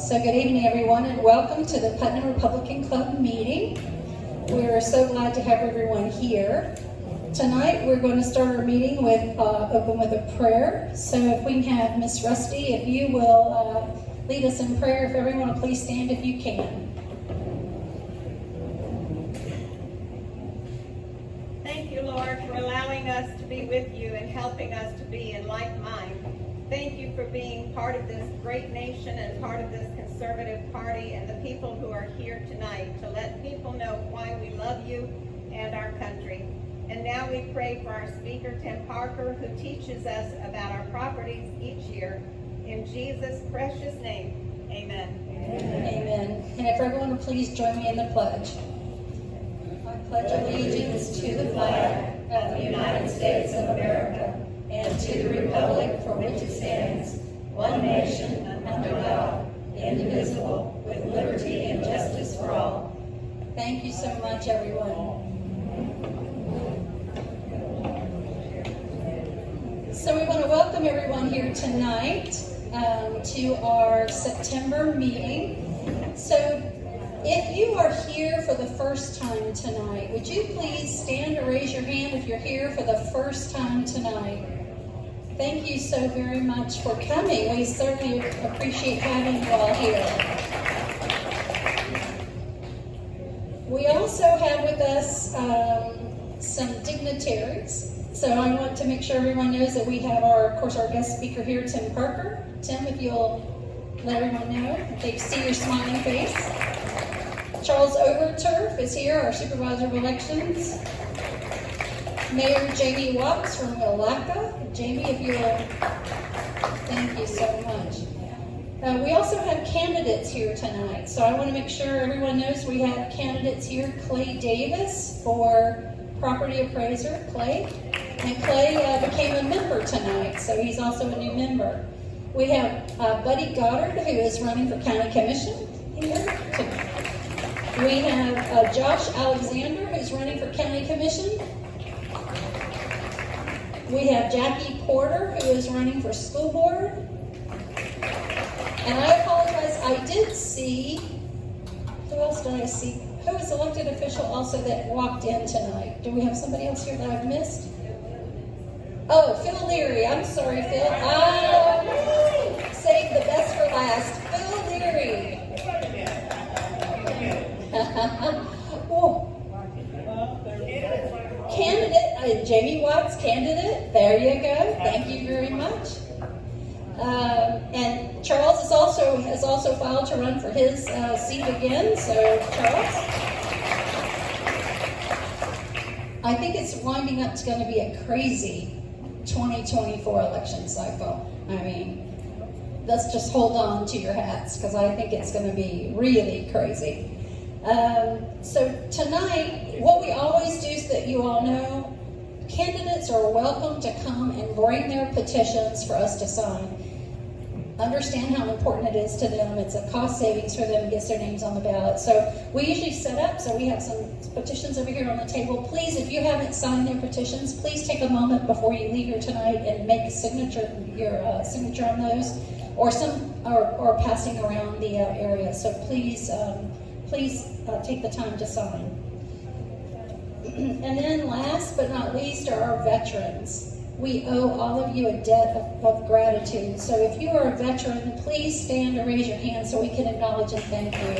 So good evening, everyone, and welcome to the Putnam Republican Club meeting. We're so glad to have everyone here. Tonight, we're going to start our meeting with open with a prayer. So if we can have Miss Rusty, if you will lead us in prayer. If everyone will please stand if you can. Thank you, Lord, for allowing us to be with you and helping us to be in like mind. Thank you for being part of this great nation and part of this conservative party and the people who are here tonight to let people know why we love you and our country. And now we pray for our speaker, Tim Parker, who teaches us about our properties each year. In Jesus' precious name, amen. Amen. And if everyone would please join me in the pledge. I pledge allegiance to the flag of the United States of America and to the republic for which it stands, one nation, under God, indivisible, with liberty and justice for all. Thank you so much, everyone. So we want to welcome everyone here tonight to our September meeting. So if you are here for the first time tonight, would you please stand or raise your hand if you're here for the first time tonight? Thank you so very much for coming. We certainly appreciate having you all here. We also have with us some dignitaries. So I want to make sure everyone knows that we have of course, our guest speaker here, Tim Parker. Tim, if you'll let everyone know, if they see your smiling face. Charles Overturf is here, our supervisor of elections. Mayor Jamie Watts from Willaca. Jamie, if you will, thank you so much. We also have candidates here tonight, so I want to make sure everyone knows we have candidates here. Clay Davis for property appraiser, Clay. And Clay became a member tonight, so he's also a new member. We have Buddy Goddard, who is running for county commission here. We have Josh Alexander, who's running for county commission. We have Jackie Porter, who is running for school board. And I apologize, I did see, who else did I see? Who was elected official also that walked in tonight? Do we have somebody else here that I've missed? Oh, Phil Leary. I'm sorry, Phil. Save the best for last. Phil Leary. Oh. Candidate, Jamie Watts, candidate. There you go. Thank you very much. And Charles has also filed to run for his seat again. So, Charles, I think it's winding up to going to be a crazy 2024 election cycle. I mean, let's just hold on to your hats because I think it's going to be really crazy. So tonight, what we always do is that you all know, candidates are welcome to come and bring their petitions for us to sign. Understand how important it is to them. It's a cost savings for them to get their names on the ballot. So we usually set up, so we have some petitions over here on the table. Please, if you haven't signed their petitions, please take a moment before you leave here tonight and make a signature, your signature on those, or passing around the area. So please take the time to sign. And then last but not least are our veterans. We owe all of you a debt of gratitude. So if you are a veteran, please stand and raise your hand so we can acknowledge and thank you.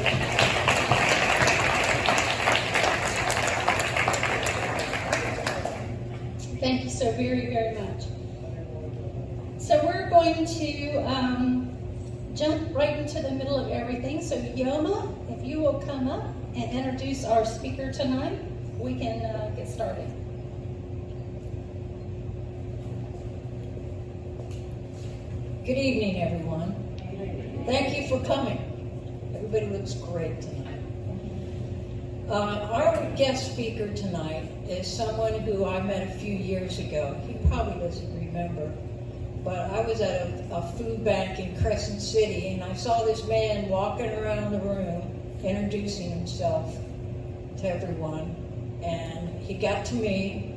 Thank you so very, very much. So we're going to jump right into the middle of everything. So Yoma, if you will come up and introduce our speaker tonight, we can get started. Good evening, everyone. Thank you for coming. Everybody looks great tonight. Our guest speaker tonight is someone who I met a few years ago. He probably doesn't remember, but I was at a food bank in Crescent City, and I saw this man walking around the room introducing himself to everyone. And he got to me,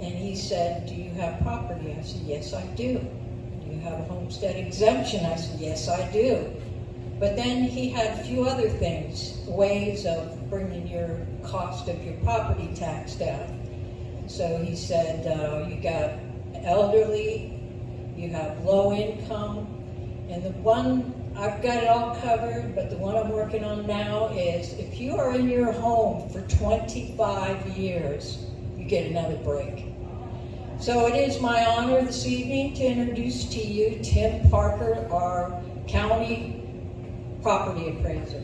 and he said, "Do you have property?" I said, "Yes, I do." "Do you have a homestead exemption?" I said, "Yes, I do." But then he had a few other things, ways of bringing your cost of your property tax down. So he said, you got elderly, you have low income, and the one, I've got it all covered, but the one I'm working on now is if you are in your home for 25 years, you get another break. So it is my honor this evening to introduce to you Tim Parker, our county property appraiser.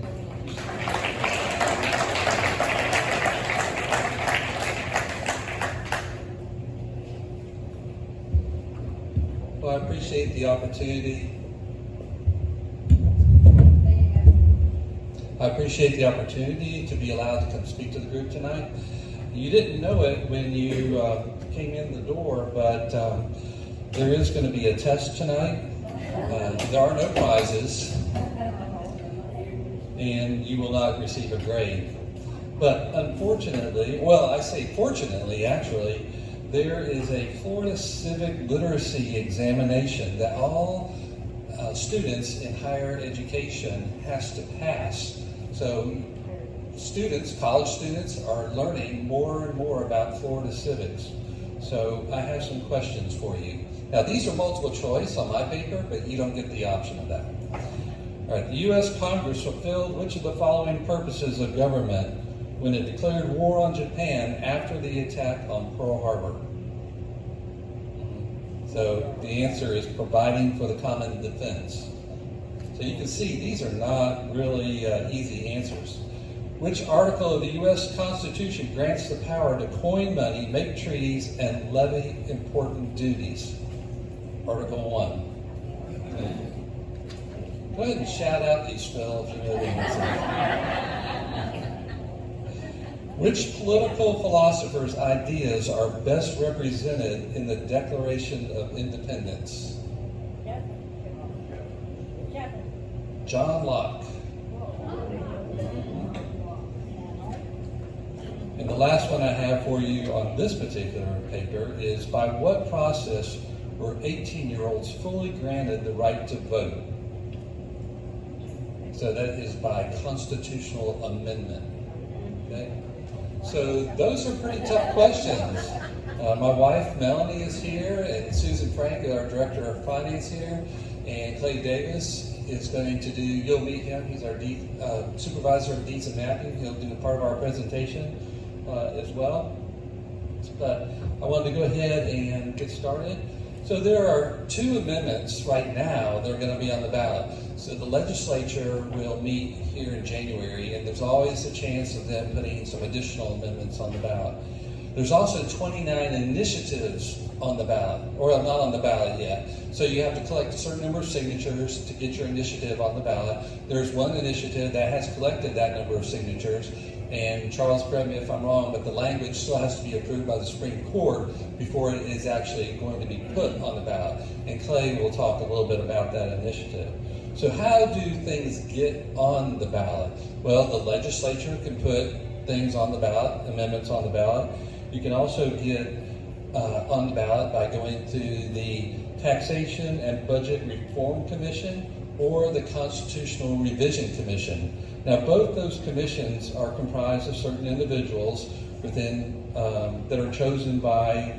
Well, I appreciate the opportunity. I appreciate the opportunity to be allowed to come speak to the group tonight. You didn't know it when you came in the door, but there is going to be a test tonight. There are no prizes, and you will not receive a grade. But unfortunately, well, I say fortunately, actually, there is a Florida Civic Literacy examination that all students in higher education has to pass. So students, college students, are learning more and more about Florida civics. So I have some questions for you. Now, these are multiple choice on my paper, but you don't get the option of that. All right, the U.S. Congress fulfilled which of the following purposes of government when it declared war on Japan after the attack on Pearl Harbor? So the answer is providing for the common defense. So you can see these are not really easy answers. Which article of the U.S. Constitution grants the power to coin money, make treaties, and levy important duties? Article 1. Go ahead and shout out these, Phil, if you know the answer. Which political philosopher's ideas are best represented in the Declaration of Independence? John Locke. And the last one I have for you on this particular paper is, by what process were 18-year-olds fully granted the right to vote? So that is by constitutional amendment. Okay? So those are pretty tough questions. My wife, Melanie, is here, and Susan Frank, our Director of Finance here, and Clay Davis is going to do, you'll meet him, he's our Supervisor of Deeds and Mapping. He'll do a part of our presentation as well. But I wanted to go ahead and get started. So there are two amendments right now that are going to be on the ballot. So the legislature will meet here in January, and there's always a chance of them putting some additional amendments on the ballot. There's also 29 initiatives on the ballot, or not on the ballot yet. So you have to collect a certain number of signatures to get your initiative on the ballot. There's one initiative that has collected that number of signatures, and Charles, correct me if I'm wrong, but the language still has to be approved by the Supreme Court before it is actually going to be put on the ballot. And Clay will talk a little bit about that initiative. So how do things get on the ballot? Well, the legislature can put things on the ballot, amendments on the ballot. You can also get on the ballot by going to the Taxation and Budget Reform Commission or the Constitutional Revision Commission. Now, both those commissions are comprised of certain individuals within that are chosen by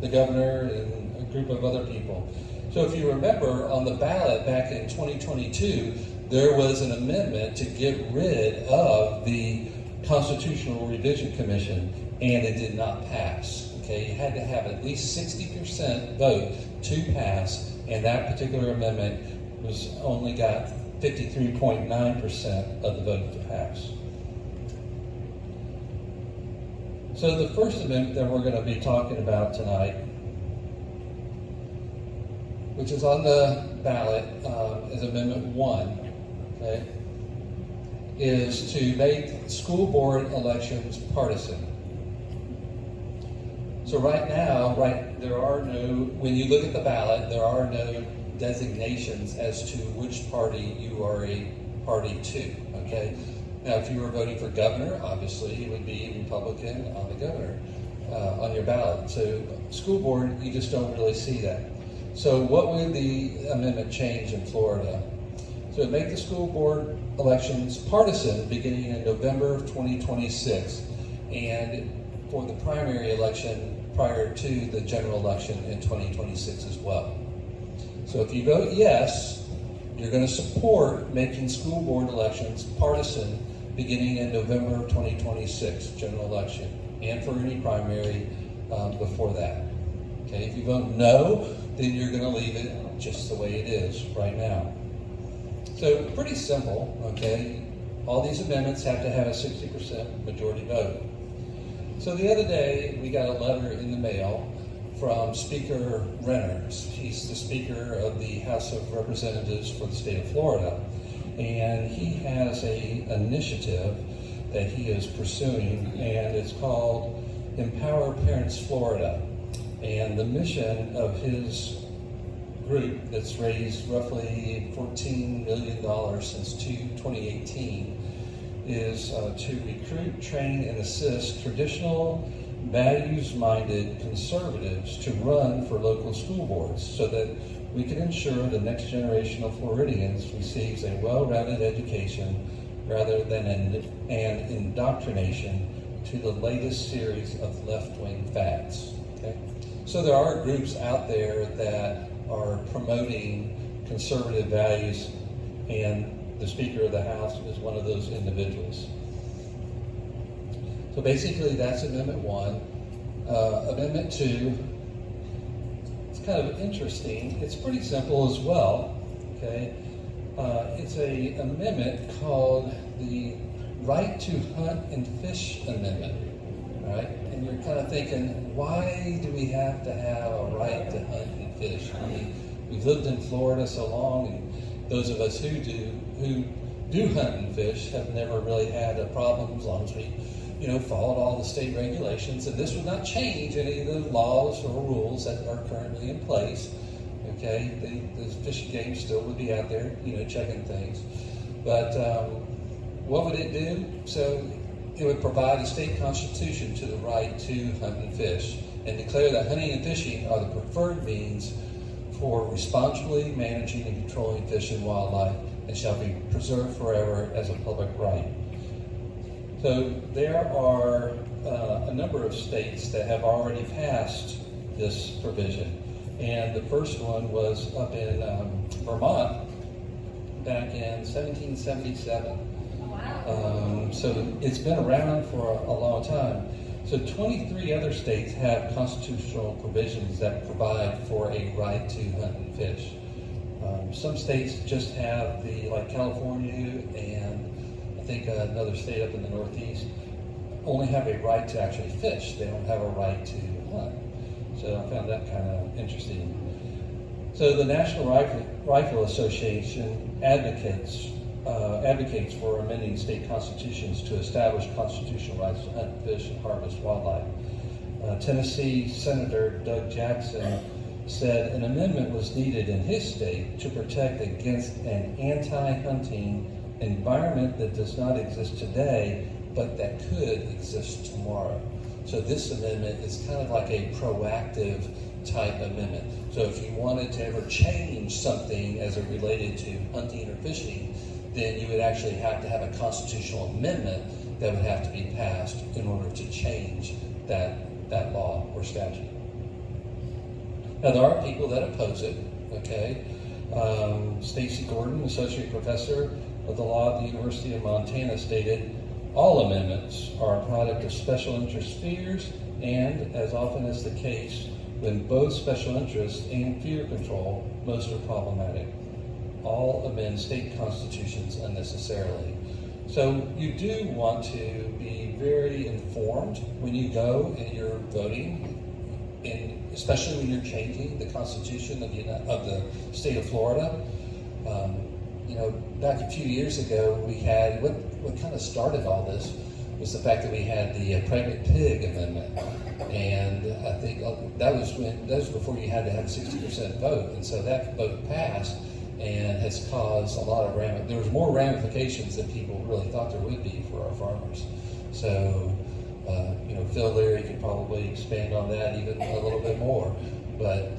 the governor and a group of other people. So if you remember, on the ballot back in 2022, there was an amendment to get rid of the Constitutional Revision Commission, and it did not pass. Okay, you had to have at least 60% vote to pass, and that particular amendment was only got 53.9% of the vote to pass. So the first amendment that we're going to be talking about tonight, which is on the ballot, is Amendment 1, okay, is to make school board elections partisan. So right now, there are no, when you look at the ballot, there are no designations as to which party you are a party to, okay? Now, if you were voting for governor, obviously it would be Republican on the governor, on your ballot. So school board, you just don't really see that. So what would the amendment change in Florida? So to make the school board elections partisan beginning in November of 2026, and for the primary election prior to the general election in 2026 as well. So if you vote yes, you're going to support making school board elections partisan beginning in November of 2026 general election, and for any primary before that. Okay, if you vote no, then you're going to leave it just the way it is right now. So pretty simple, okay? All these amendments have to have a 60% majority vote. So the other day, we got a letter in the mail from Speaker Renner. He's the Speaker of the House of Representatives for the state of Florida. And he has an initiative that he is pursuing, and it's called Empower Parents Florida. And the mission of his group that's raised roughly $14 million since 2018 is to recruit, train, and assist traditional, values-minded conservatives to run for local school boards so that we can ensure the next generation of Floridians receives a well-rounded education rather than an indoctrination to the latest series of left-wing fads. Okay? So there are groups out there that are promoting conservative values, and the Speaker of the House is one of those individuals. So basically that's Amendment 1. Amendment 2, it's kind of interesting. It's pretty simple as well. Okay, it's a amendment called the Right to Hunt and Fish Amendment. Right? And you're kind of thinking, why do we have to have a right to hunt and fish? I mean, we've lived in Florida so long, and those of us who do hunt and fish have never really had a problem as long as we, followed all the state regulations. And this would not change any of the laws or rules that are currently in place. Okay, the fishing game still would be out there, checking things. But what would it do? So it would provide a state constitution to the right to hunt and fish, and declare that hunting and fishing are the preferred means for responsibly managing and controlling fish and wildlife, and shall be preserved forever as a public right. So there are a number of states that have already passed this provision, and the first one was up in Vermont back in 1777. So it's been around for a long time. So 23 other states have constitutional provisions that provide for a right to hunt and fish. Some states just have like California and I think another state up in the Northeast only have a right to actually fish. They don't have a right to hunt. So I found that kind of interesting. So the National Rifle Association advocates for amending state constitutions to establish constitutional rights to hunt, fish, and harvest wildlife. Tennessee Senator Doug Jackson said an amendment was needed in his state to protect against an anti-hunting environment that does not exist today, but that could exist tomorrow. So this amendment is kind of like a proactive type amendment. So if you wanted to ever change something as it related to hunting or fishing, then you would actually have to have a constitutional amendment that would have to be passed in order to change that law or statute. Now there are people that oppose it, okay? Stacy Gordon, associate professor of the law at the University of Montana, stated, all amendments are a product of special interest spheres, and as often is the case, when both special interest and fear control, most are problematic. All amend state constitutions unnecessarily. So you do want to be very informed when you go and you're voting, and especially when you're changing the constitution of the state of Florida. Back a few years ago, we had what kind of started all this was the fact that we had the pregnant pig amendment, and I think that was before you had to have a 60% vote, and so that vote passed and has caused a lot of there was more ramifications than people really thought there would be for our farmers. So, Phil Leary could probably expand on that even a little bit more, but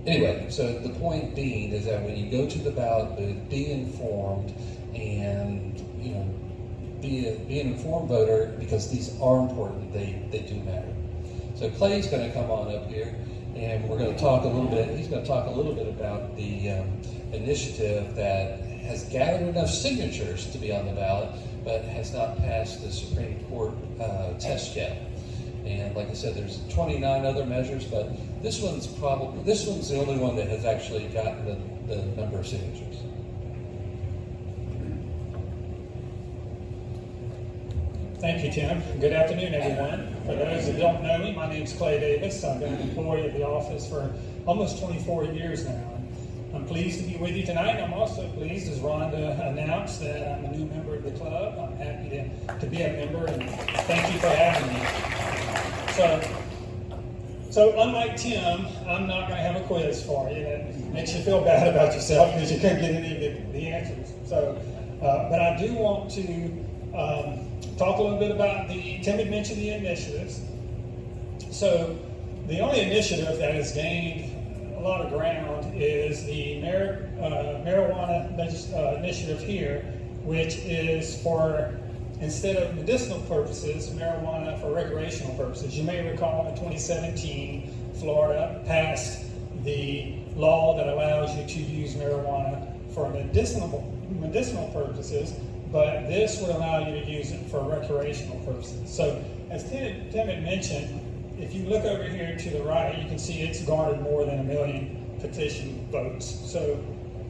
Anyway, so the point being is that when you go to the ballot booth, be informed and, be an informed voter, because these are important. They do matter. So Clay's going to come on up here, and we're going to talk a little bit. He's going to talk a little bit about the initiative that has gathered enough signatures to be on the ballot, but has not passed the Supreme Court test yet. And like I said, there's 29 other measures, but this one's the only one that has actually gotten the number of signatures. Thank you, Tim. Good afternoon, everyone. For those that don't know me, my name is Clay Davis. I've been an employee of the office for almost 24 years now. I'm pleased to be with you tonight. I'm also pleased, as Rhonda announced, that I'm a new member of the club. I'm happy to be a member, and thank you for having me. So unlike Tim, I'm not going to have a quiz for you. That makes you feel bad about yourself because you couldn't get any of the answers. But I do want to talk a little bit about Tim had mentioned the initiatives. So the only initiative that has gained a lot of ground is the marijuana initiative here, which is for, instead of medicinal purposes, marijuana for recreational purposes. You may recall in 2017, Florida passed the law that allows you to use marijuana for medicinal purposes, but this would allow you to use it for recreational purposes. So as Tim had mentioned, if you look over here to the right, you can see it's garnered more than 1 million petition votes. So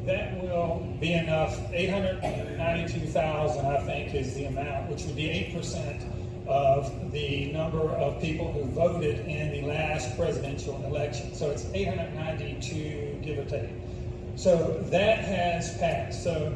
that will be enough. 892,000, I think, is the amount, which would be 8% of the number of people who voted in the last presidential election. So it's 892, give or take. So that has passed. So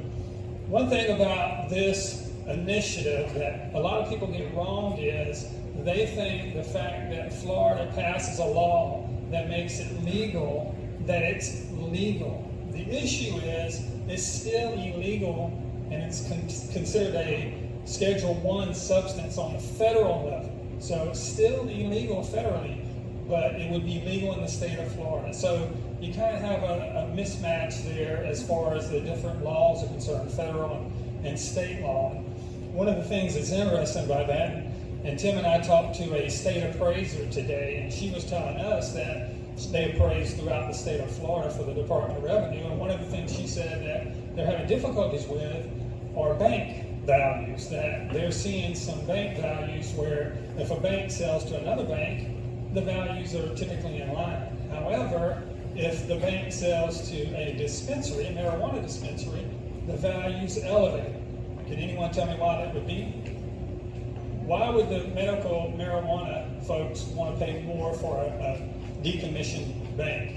one thing about this initiative that a lot of people get wrong is they think the fact that Florida passes a law that makes it legal, that it's legal. The issue is it's still illegal, and it's considered a Schedule I substance on the federal level. So it's still illegal federally, but it would be legal in the state of Florida. So you kind of have a mismatch there as far as the different laws are concerned, federal and state law. One of the things that's interesting about that, and Tim and I talked to a state appraiser today, and she was telling us that they appraise throughout the state of Florida for the Department of Revenue, and one of the things she said that they're having difficulties with are bank values, that they're seeing some bank values where if a bank sells to another bank, the values are typically in line. However, if the bank sells to a dispensary, a marijuana dispensary, the value's elevated. Can anyone tell me why that would be? Why would the medical marijuana folks want to pay more for a decommissioned bank?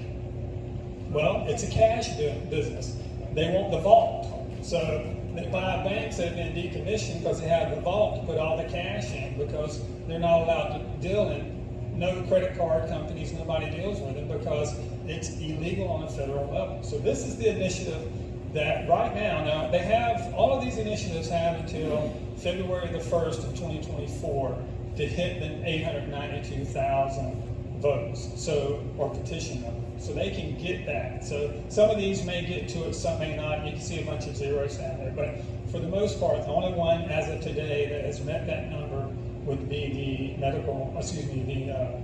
Well, it's a cash business. They want the vault. So they buy banks that have been decommissioned because they have the vault to put all the cash in, because they're not allowed to deal in. No credit card companies, nobody deals with it because it's illegal on a federal level. So this is the initiative that right now they have, all of these initiatives have until February the 1st of 2024 to hit the 892,000 votes, so, or petition numbers. So they can get that. So some of these may get to it, some may not. You can see a bunch of zeros down there. But for the most part, the only one as of today that has met that number would be the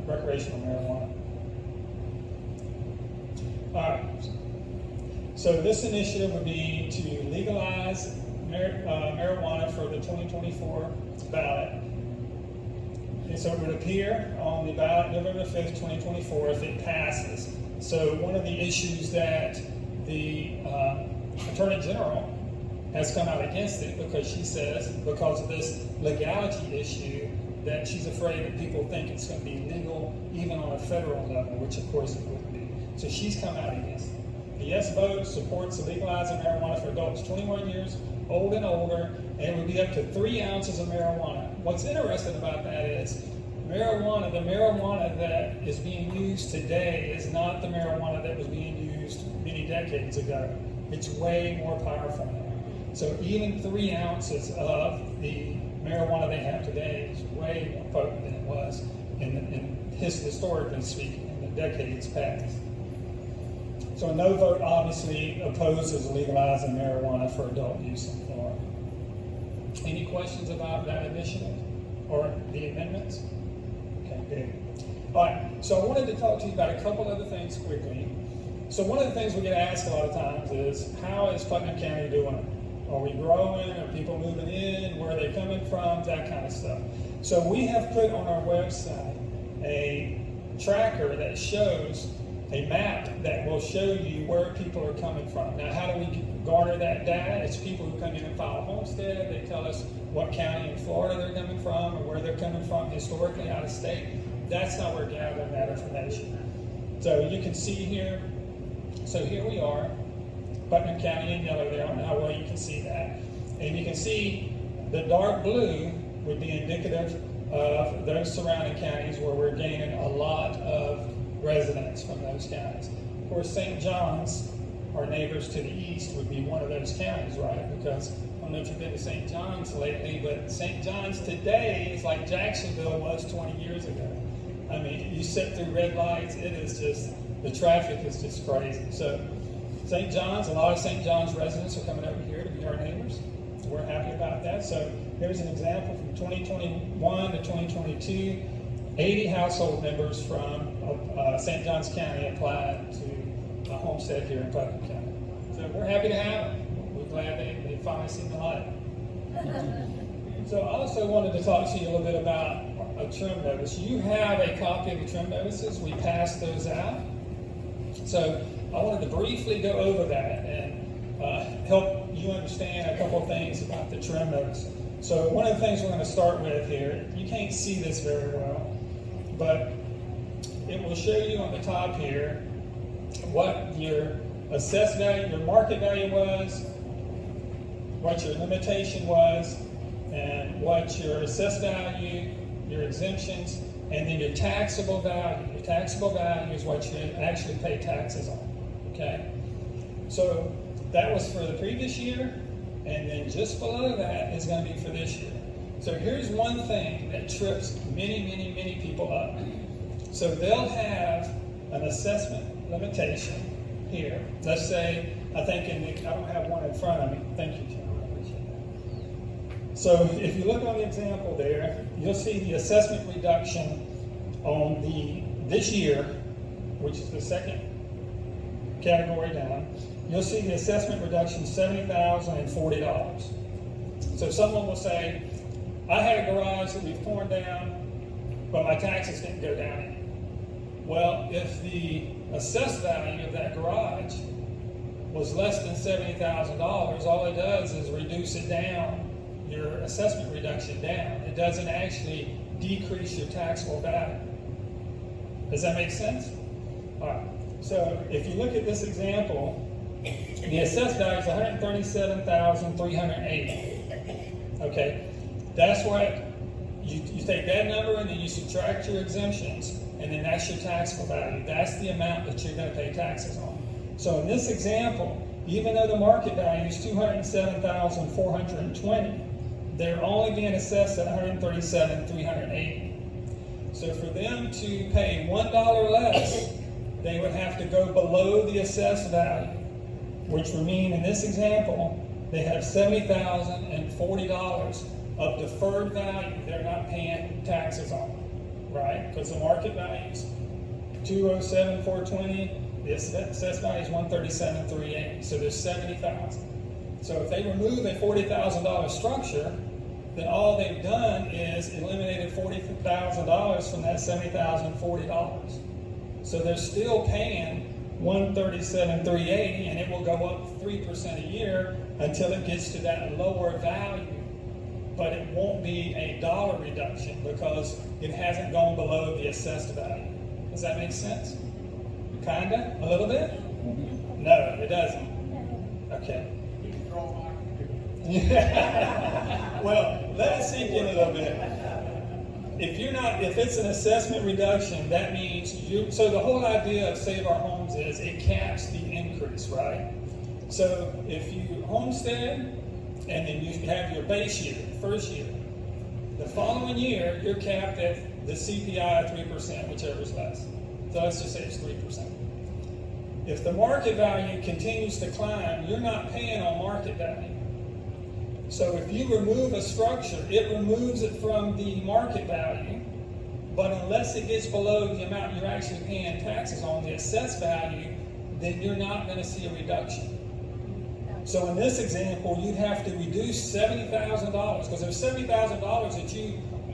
recreational marijuana. All right. So this initiative would be to legalize marijuana for the 2024 ballot. And so it would appear on the ballot November 5th, 2024 if it passes. So one of the issues that the Attorney General has come out against it, because she says, because of this legality issue, that she's afraid that people think it's going to be legal even on a federal level, which of course it wouldn't be. So she's come out against it. The yes vote supports legalizing marijuana for adults 21 years old and older, and it would be up to 3 ounces of marijuana. What's interesting about that is marijuana, the marijuana that is being used today is not the marijuana that was being used many decades ago. It's way more powerful now. So even 3 ounces of the marijuana they have today is way more potent than it was historically speaking, in the decades past. So a no vote obviously opposes legalizing marijuana for adult use in Florida. Any questions about that initiative or the amendments? Okay, good. All right, so I wanted to talk to you about a couple other things quickly. So one of the things we get asked a lot of times is, how is Putnam County doing? Are we growing? Are people moving in? Where are they coming from? That kind of stuff. So we have put on our website a tracker that shows a map that will show you where people are coming from. Now, how do we garner that data? It's people who come in and file a homestead. They tell us what county in Florida they're coming from or where they're coming from historically out of state. That's how we're gathering that information. So you can see here, so here we are, Putnam County in yellow there. I don't know how well you can see that. And you can see the dark blue would be indicative of those surrounding counties where we're gaining a lot of residents from those counties. Of course, St. John's, our neighbors to the east, would be one of those counties, right? Because I don't know if you've been to St. John's lately, but St. John's today is like Jacksonville was 20 years ago. I mean, you sit through red lights, it is just, the traffic is just crazy. So St. John's, a lot of St. John's residents are coming over here to be our neighbors. We're happy about that. So here's an example from 2021 to 2022. 80 household members from St. Johns County applied to a homestead here in Putnam County. So we're happy to have them. We're glad they finally seen the light. So I also wanted to talk to you a little bit about a trim notice. You have a copy of the trim notices. We passed those out. So I wanted to briefly go over that and help you understand a couple of things about the trim notice. So one of the things we're going to start with here, you can't see this very well, but it will show you on the top here what your assessed value, your market value was, what your limitation was, and what your assessed value, your exemptions, and then your taxable value. Your taxable value is what you actually pay taxes on, okay? So that was for the previous year, and then just below that is going to be for this year. So here's one thing that trips many people up. So they'll have an assessment limitation here. Let's say, I don't have one in front of me. Thank you, John. I appreciate that. So if you look on the example there, you'll see the assessment reduction on this year, which is the second category down. You'll see the assessment reduction $70,040. So someone will say, I had a garage that we've torn down, but my taxes didn't go down any. Well, if the assessed value of that garage was less than $70,000, all it does is reduce it down, your assessment reduction down. It doesn't actually decrease your taxable value. Does that make sense? All right. So if you look at this example, the assessed value is $137,380. Okay, that's what you take that number and then you subtract your exemptions, and then that's your taxable value. That's the amount that you're going to pay taxes on. So in this example, even though the market value is $207,420, they're only being assessed at $137,380. So for them to pay $1 less, they would have to go below the assessed value, which would mean in this example, they have $70,040 of deferred value they're not paying taxes on, right? Because the market value is $207,420, the assessed value is $137,380, so there's $70,000. So if they remove a $40,000 structure, then all they've done is eliminated $40,000 from that $70,040. So they're still paying $137,380, and it will go up 3% a year until it gets to that lower value. But it won't be a dollar reduction because it hasn't gone below the assessed value. Does that make sense? Kinda? A little bit? No, it doesn't. Okay. Well, let it sink in a little bit. If it's an assessment reduction, that means so the whole idea of Save Our Homes is it caps the increase, right? So if you homestead and then you have your base year, first year, the following year you're capped at the CPI of 3%, whichever is less. So let's just say it's 3%. If the market value continues to climb, you're not paying on market value. So if you remove a structure, it removes it from the market value, but unless it gets below the amount you're actually paying taxes on, the assessed value, then you're not going to see a reduction. So in this example, you'd have to reduce $70,000, because there's $70,000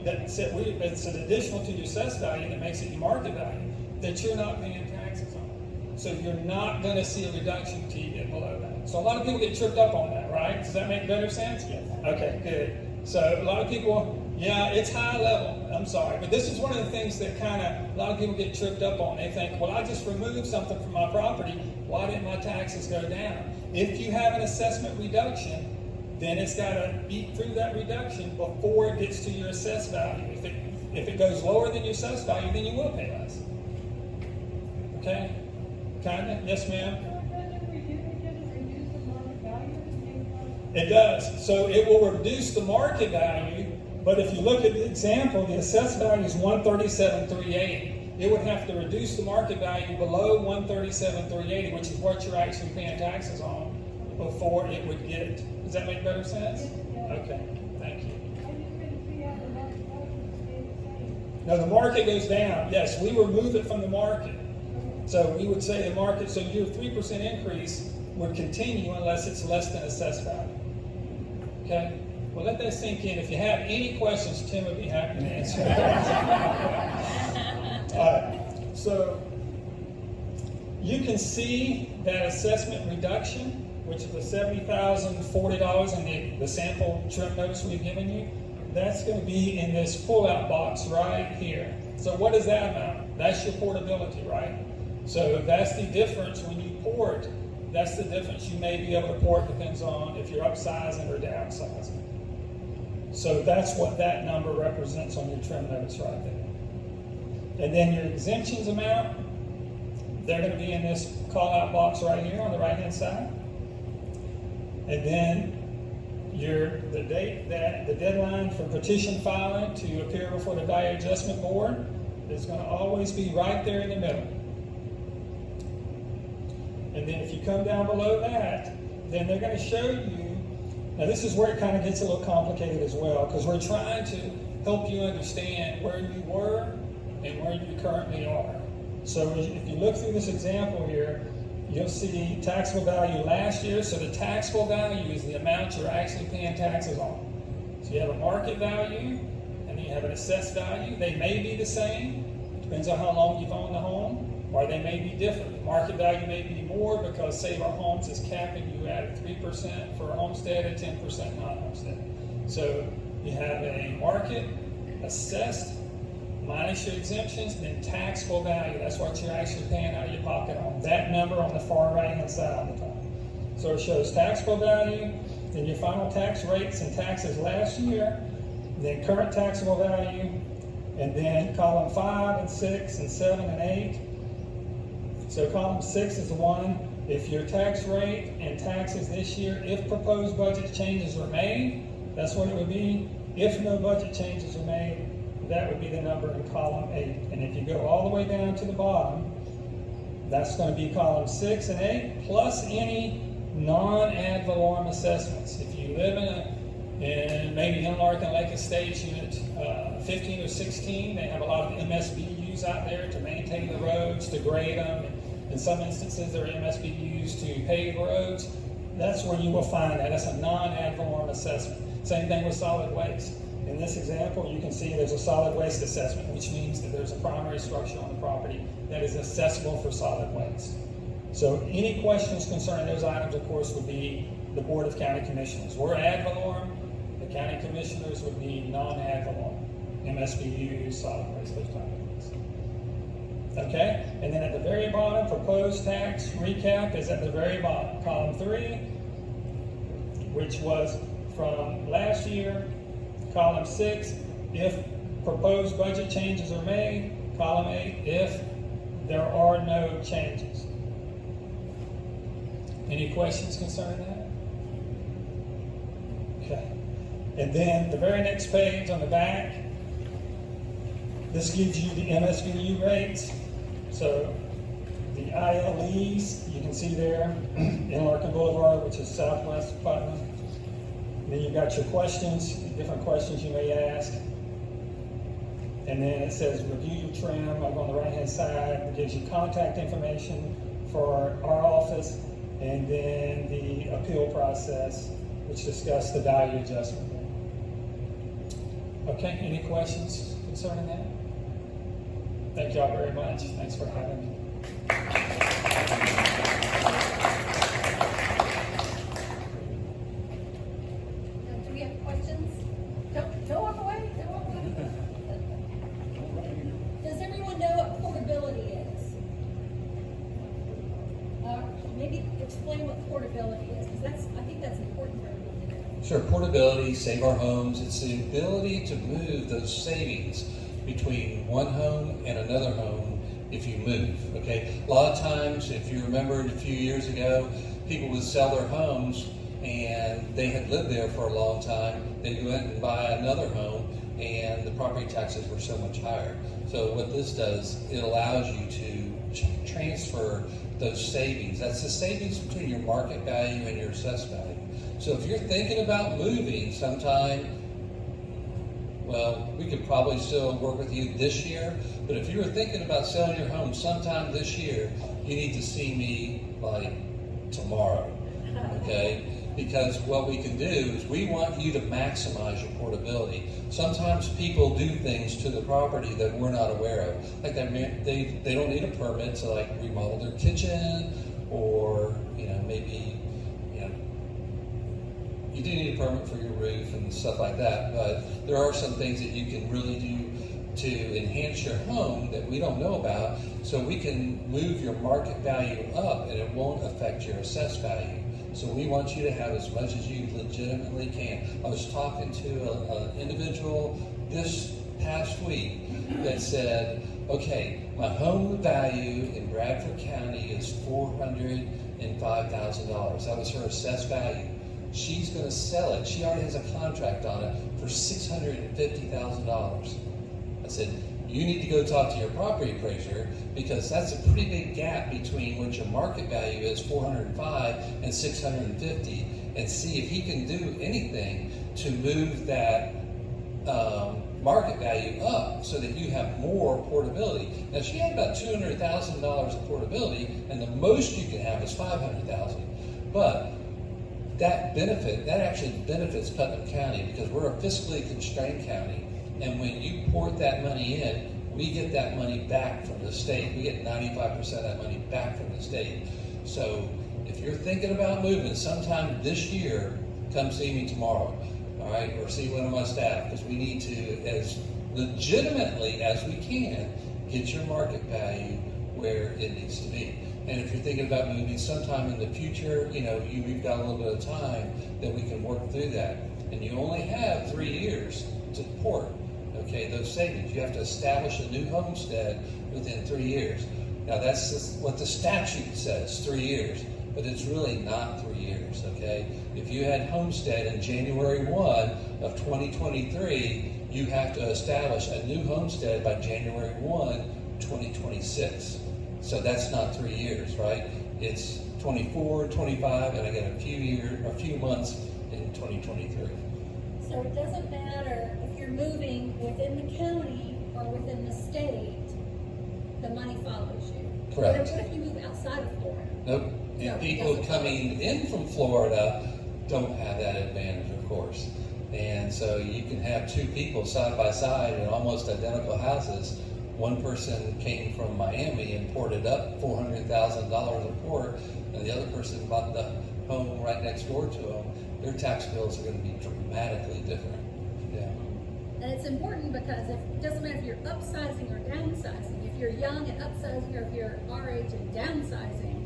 it's an additional to your assessed value that makes it your market value, that you're not paying taxes on. So you're not going to see a reduction until you get below that. So a lot of people get tripped up on that, right? Does that make better sense? Yes. Okay, good. So a lot of people, yeah, it's high level. I'm sorry. But this is one of the things that a lot of people get tripped up on. They think, well, I just removed something from my property. Why didn't my taxes go down? If you have an assessment reduction, then it's got to beat through that reduction before it gets to your assessed value. If it goes lower than your assessed value, then you will pay less. Okay? Kinda? Yes, ma'am? It does. So it will reduce the market value, but if you look at the example, the assessed value is $137,380. It would have to reduce the market value below $137,380, which is what you're actually paying taxes on, before it would get. Does that make better sense? Okay, thank you. No, the market goes down. Yes, we remove it from the market. So we would say the market, so your 3% increase would continue unless it's less than assessed value. Okay? Well, let that sink in. If you have any questions, Tim would be happy to answer. All right. So you can see that assessment reduction, which is the $70,040 in the sample trim notice we've given you. That's going to be in this pull-out box right here. So what is that amount? That's your portability, right? So that's the difference when you port. That's the difference you may be able to port, depends on if you're upsizing or downsizing. So that's what that number represents on your trim notice right there. And then your exemptions amount, they're going to be in this call-out box right here on the right-hand side. And then the deadline for petition filing to appear before the Value Adjustment Board is going to always be right there in the middle. And then if you come down below that, then they're going to show you. Now this is where it kind of gets a little complicated as well, because we're trying to help you understand where you were and where you currently are. So if you look through this example here, you'll see taxable value last year. So the taxable value is the amount you're actually paying taxes on. So you have a market value, and then you have an assessed value. They may be the same, depends on how long you've owned the home, or they may be different. Market value may be more because Save Our Homes is capping you at 3% for a homestead and 10% non-homestead. So you have a market, assessed, minus your exemptions, then taxable value. That's what you're actually paying out of your pocket on. That number on the far right-hand side on the top. So it shows taxable value, then your final tax rates and taxes last year, then current taxable value, and then column 5 and 6 and 7 and 8. So column 6 is the one, if your tax rate and taxes this year, if proposed budget changes are made, that's what it would be. If no budget changes are made, that would be the number in column 8. And if you go all the way down to the bottom, that's going to be column 6 and 8, plus any non-ad valorem assessments. If you live in maybe Larkin Lake Estates Unit 15 or 16, they have a lot of MSBUs out there to maintain the roads, to grade them. In some instances, there are MSBUs to pave roads. That's where you will find that. That's a non-ad valorem assessment. Same thing with solid waste. In this example, you can see there's a solid waste assessment, which means that there's a primary structure on the property that is accessible for solid waste. So any questions concerning those items, of course, would be the Board of County Commissioners. We're ad valorem. The county commissioners would be non-ad valorem. MSBUs, solid waste, those type of things. Okay? And then at the very bottom, proposed tax recap is at the very bottom. Column 3, which was from last year. Column 6, if proposed budget changes are made. Column 8, if there are no changes. Any questions concerning that? Okay. And then the very next page on the back, this gives you the MSBU rates. So The ILEs, you can see there, in Larkin Boulevard, which is southwest of Putnam. Then you've got your questions, different questions you may ask. And then it says review your trim over on the right-hand side. It gives you contact information for our office, and then the appeal process, which discuss the value adjustment. Okay, any questions concerning that? Thank y'all very much. Thanks for having me. Do we have questions? Don't walk away. Don't walk away. Does everyone know what portability is? Maybe explain what portability is, because I think that's important for everyone to know. Sure, portability, save our homes. It's the ability to move those savings between one home and another home if you move, okay? A lot of times, if you remember a few years ago, people would sell their homes and they had lived there for a long time. They went and buy another home and the property taxes were so much higher. So what this does, it allows you to transfer those savings. That's the savings between your market value and your assessed value. So if you're thinking about moving sometime, well, we could probably still work with you this year, but if you were thinking about selling your home sometime this year, you need to see me like tomorrow, okay? Because what we can do is we want you to maximize your portability. Sometimes people do things to the property that we're not aware of. Like they don't need a permit to like remodel their kitchen, or maybe you do need a permit for your roof and stuff like that, but there are some things that you can really do to enhance your home that we don't know about, so we can move your market value up and it won't affect your assessed value. So we want you to have as much as you legitimately can. I was talking to an individual this past week that said, okay, my home value in Bradford County is $405,000. That was her assessed value. She's going to sell it. She already has a contract on it for $650,000. I said, you need to go talk to your property appraiser, because that's a pretty big gap between what your market value is, 405 and 650, and see if he can do anything to move that market value up so that you have more portability. Now, she had about $200,000 of portability, and the most you can have is $500,000. But that actually benefits Putnam County, because we're a fiscally constrained county. And when you port that money in, we get that money back from the state. We get 95% of that money back from the state. So if you're thinking about moving sometime this year, come see me tomorrow, all right? Or see one of my staff, because we need to, as legitimately as we can, get your market value where it needs to be. And if you're thinking about moving sometime in the future, we've got a little bit of time that we can work through that. And you only have 3 years to port, okay, those savings. You have to establish a new homestead within 3 years. Now that's just what the statute says, 3 years, but it's really not 3 years, okay? If you had homestead in January 1 of 2023, you have to establish a new homestead by January 1, 2026. So that's not 3 years, right? It's 24, 25, and I got a few months in 2023. So it doesn't matter if you're moving within the county or within the state, the money follows you. Correct. What if you move outside of Florida? Nope. And people coming in from Florida don't have that advantage, of course. And so you can have two people side by side in almost identical houses. One person came from Miami and ported up $400,000 of port, and the other person bought the home right next door to them. Their tax bills are going to be dramatically different. Yeah. And it's important because it doesn't matter if you're upsizing or downsizing. If you're young and upsizing, or if you're our age and downsizing,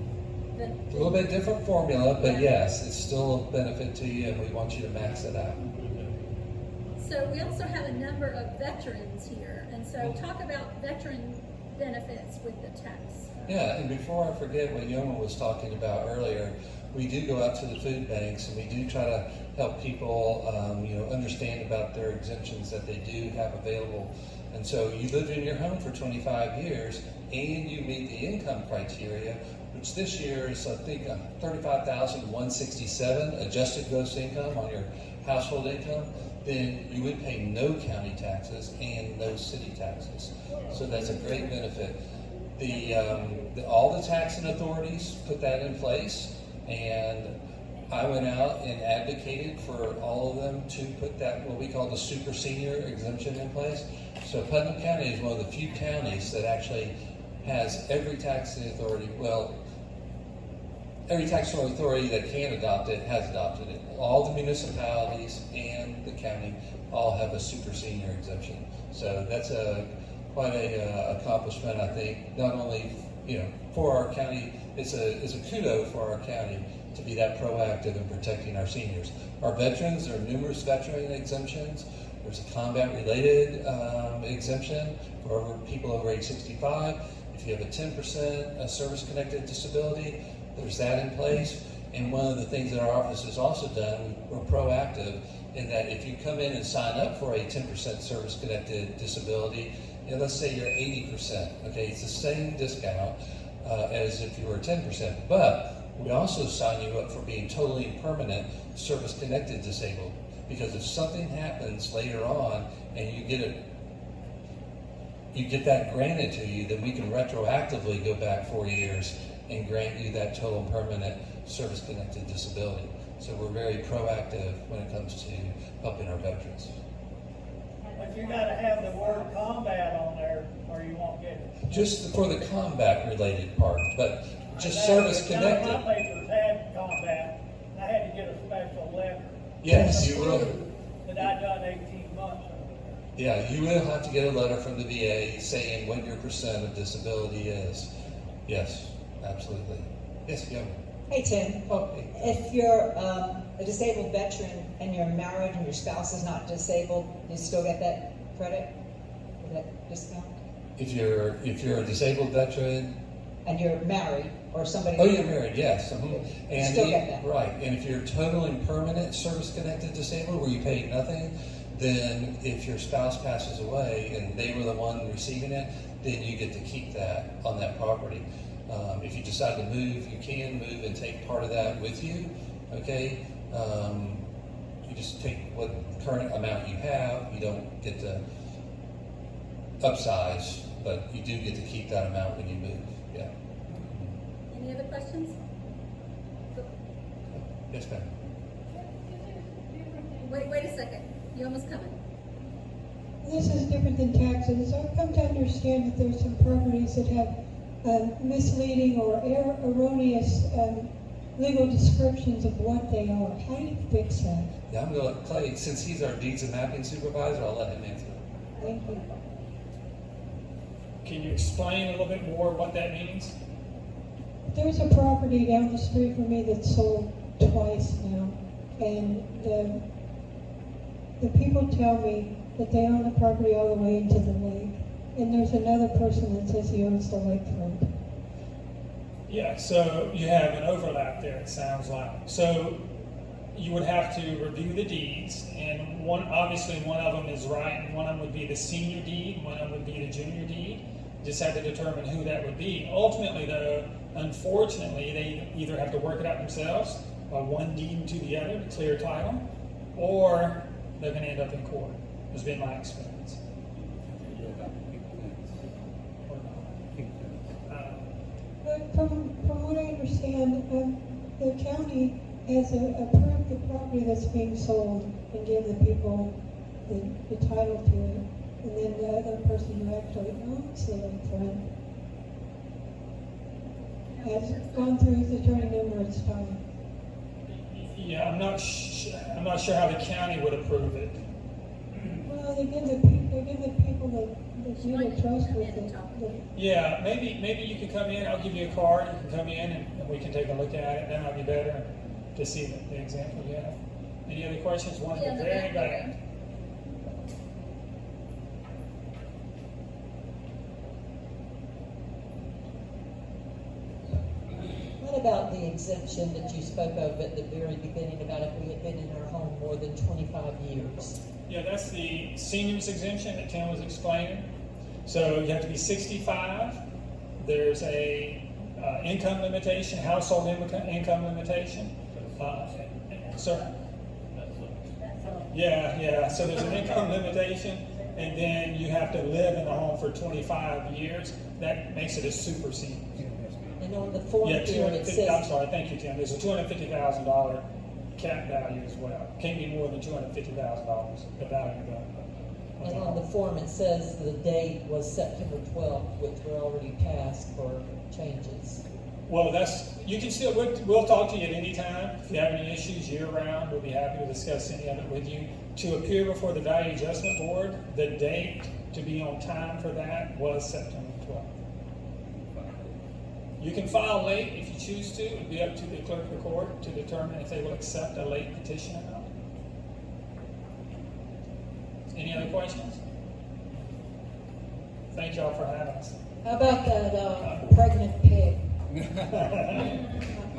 then A little bit different formula, but yes, it's still a benefit to you, and we want you to max it out. So we also have a number of veterans here, and so talk about veteran benefits with the tax Yeah, and before I forget what Yoma was talking about earlier, we do go out to the food banks and we do try to help people, understand about their exemptions that they do have available. And so you lived in your home for 25 years and you meet the income criteria, which this year is, I think, $35,167 adjusted gross income on your household income, then you would pay no county taxes and no city taxes. So that's a great benefit. All the taxing authorities put that in place, and I went out and advocated for all of them to put that, what we call the super senior exemption, in place. So Putnam County is one of the few counties that actually has every taxing authority, every taxing authority that can adopt it has adopted it. All the municipalities and the county all have a super senior exemption. So that's quite a accomplishment, I think. Not only for our county, it's a kudo for our county to be that proactive in protecting our seniors. Our veterans, there are numerous veteran exemptions. There's a combat-related exemption for people over age 65. If you have a 10% service-connected disability, there's that in place. And one of the things that our office has also done, we're proactive in that if you come in and sign up for a 10% service-connected disability, let's say you're 80%, okay, it's the same discount as if you were 10%, but we also sign you up for being totally permanent service-connected disabled, because if something happens later on and you get that granted to you, then we can retroactively go back 4 years and grant you that total permanent service-connected disability. So we're very proactive when it comes to helping our veterans. But you gotta have the word combat on there or you won't get it. Just for the combat-related part, but just None service-connected. of my papers had combat, and I had to get a special letter. Yes, you will. That I'd done 18 months of it. Yeah, you will have to get a letter from the VA saying what your percent of disability is. Yes, absolutely. Yes, Young. Hey, Tim. Oh, hey. If you're a disabled veteran and you're married and your spouse is not disabled, you still get that credit, or that discount? If you're a disabled veteran. And you're married, or somebody... Oh, you're married, yes. You still get that. Right, and if you're total and permanent service-connected disabled, where you pay nothing, then if your spouse passes away and they were the one receiving it, then you get to keep that on that property. If you decide to move, you can move and take part of that with you, okay? You just take what current amount you have. You don't get to upsize, but you do get to keep that amount when you move, yeah. Any other questions? Yes, ma'am. Wait a second. You're almost coming. This is different than taxes. I've come to understand that there's some properties that have misleading or erroneous legal descriptions of what they are. How do you fix that? Yeah, I'm going to let Clay, since he's our deeds and mapping supervisor, I'll let him answer. Thank you. Can you explain a little bit more what that means? There's a property down the street from me that's sold twice now, and the people tell me that they own the property all the way into the lake, and there's another person that says he owns the lakefront. Yeah, so you have an overlap there, it sounds like. So you would have to review the deeds, and obviously one of them is right, and one of them would be the senior deed, one of them would be the junior deed. Just have to determine who that would be. Ultimately, though, unfortunately, they either have to work it out themselves by one deed to the other to clear title, or they're going to end up in court, has been my experience. But from what I understand, the county has approved the property that's being sold and give the people the title to it. And then the other person who actually owns the lakefront has gone through his attorney numerous times. Yeah, I'm not sure how the county would approve it. Well, they give the people that you would trust with it. Yeah, maybe you could come in. I'll give you a card. You can come in and we can take a look at it. That might be better to see the example you have. Any other questions? One at the very back. What about the exemption that you spoke of at the very beginning about if we had been in our home more than 25 years? Yeah, that's the seniors exemption that Tim was explaining. So you have to be 65. There's a income limitation, household income limitation. Sir? Yeah. So there's an income limitation, and then you have to live in the home for 25 years. That makes it a super senior. And on the form Yeah, here it says. I'm sorry, thank you, Tim. There's a $250,000 cap value as well. Can't be more than $250,000, the value of the And on the form, it says the date was September 12th, which we're already passed for changes. Well, you can still, we'll talk to you at any time. If you have any issues year-round, we'll be happy to discuss any of it with you. To appear before the Value Adjustment Board, the date to be on time for that was September 12th. You can file late if you choose to. It would be up to the clerk of the court to determine if they will accept a late petition or not. Any other questions? Thank y'all for having us. How about that pregnant pig?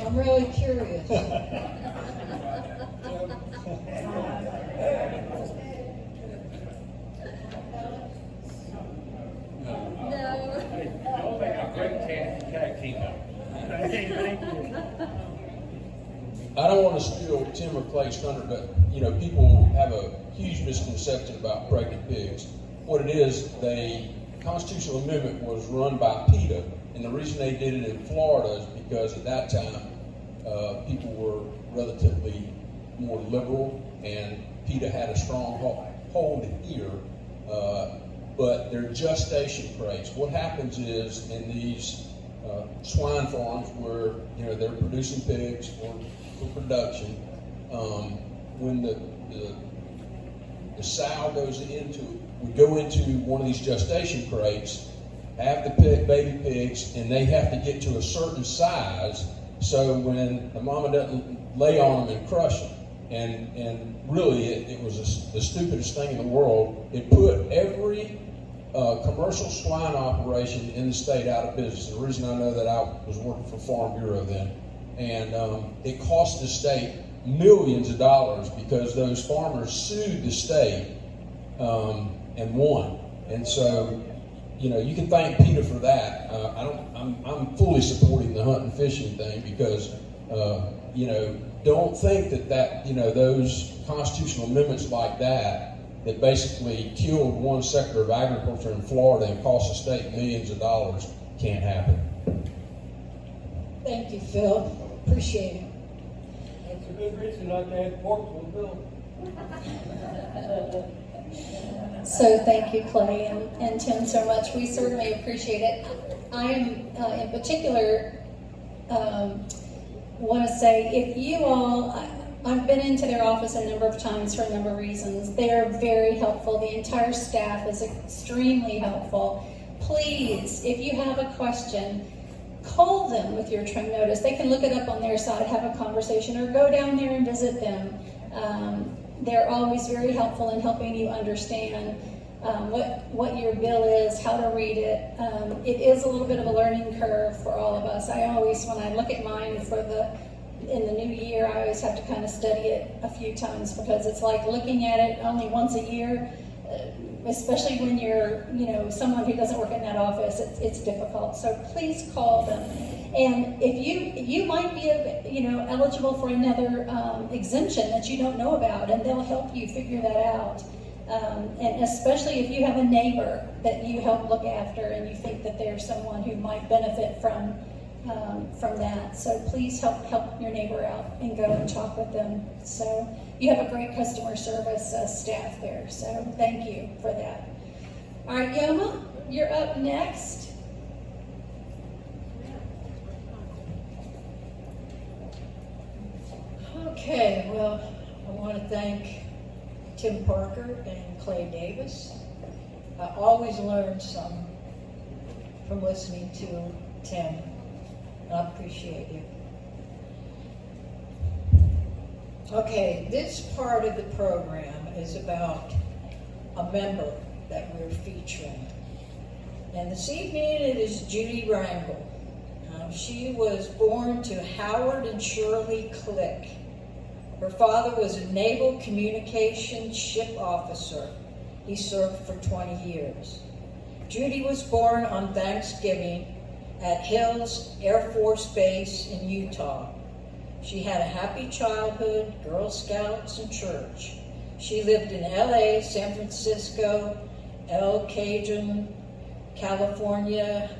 I'm really curious. I don't want to steal Tim or Clay's thunder, but people have a huge misconception about pregnant pigs. What it is, the constitutional amendment was run by PETA, and the reason they did it in Florida is because at that time people were relatively more liberal, and PETA had a strong hold here. But they're gestation crates. What happens is in these swine farms where they're producing pigs for production, when the sow would go into one of these gestation crates, have the baby pigs, and they have to get to a certain size so when the mama doesn't lay on them and crush them. And really, it was the stupidest thing in the world. It put every commercial swine operation in the state out of business. The reason I know that, I was working for Farm Bureau then, and it cost the state millions of dollars because those farmers sued the state and won. And so, you can thank PETA for that. I'm fully supporting the hunt and fishing thing because, don't think that those constitutional amendments like that basically killed one sector of agriculture in Florida and cost the state millions of dollars can't happen. Thank you, Phil. Appreciate it. That's a good reason not to add pork to the bill. So thank you, Clay and Tim, so much. We certainly appreciate it. I am, in particular, want to say, if you all, I've been into their office a number of times for a number of reasons. They are very helpful. The entire staff is extremely helpful. Please, if you have a question, call them with your trim notice. They can look it up on their side, have a conversation, or go down there and visit them. They're always very helpful in helping you understand what your bill is, how to read it. It is a little bit of a learning curve for all of us. I always, when I look at mine in the new year, I always have to kind of study it a few times because it's like looking at it only once a year, especially when you're, someone who doesn't work in that office. It's difficult. So please call them. And if you might be, eligible for another exemption that you don't know about, and they'll help you figure that out. And especially if you have a neighbor that you help look after, and you think that there's someone who might benefit from that. So please help your neighbor out and go and talk with them. So you have a great customer service staff there. So thank you for that. All right, Yoma, you're up next. Okay, well, I want to thank Tim Parker and Clay Davis. I always learn some from listening to Tim. I appreciate you. Okay, this part of the program is about a member that we're featuring. And this evening it is Judy Rangel. She was born to Howard and Shirley Click. Her father was a naval communications ship officer. He served for 20 years. Judy was born on Thanksgiving at Hills Air Force Base in Utah. She had a happy childhood, Girl Scouts, and church. She lived in LA, San Francisco, El Cajon, California,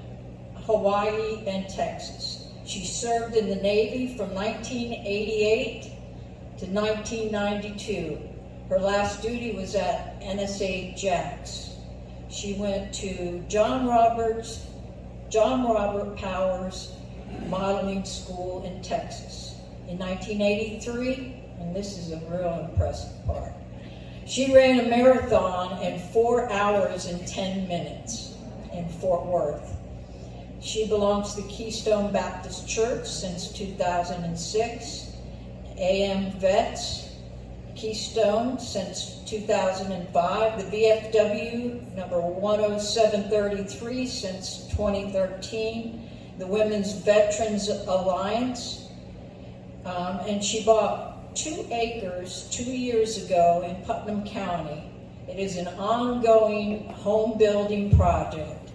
Hawaii, and Texas. She served in the Navy from 1988 to 1992. Her last duty was at NSA Jax. She went to John Robert Powers Modeling School in Texas. In 1983, and this is a real impressive part, she ran a marathon in 4 hours and 10 minutes in Fort Worth. She belongs to the Keystone Baptist Church since 2006, AM Vets, Keystone since 2005, the VFW number 10733 since 2013, the Women's Veterans Alliance, and she bought 2 acres 2 years ago in Putnam County. It is an ongoing home building project.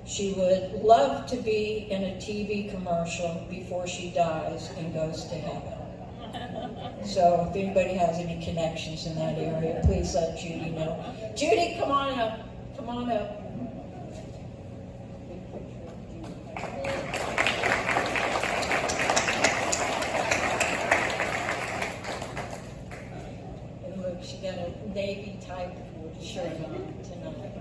She would love to be in a TV commercial before she dies and goes to heaven. So if anybody has any connections in that area, please let Judy know. Judy, come on up. Come on up. And look, she got a Navy type shirt on tonight.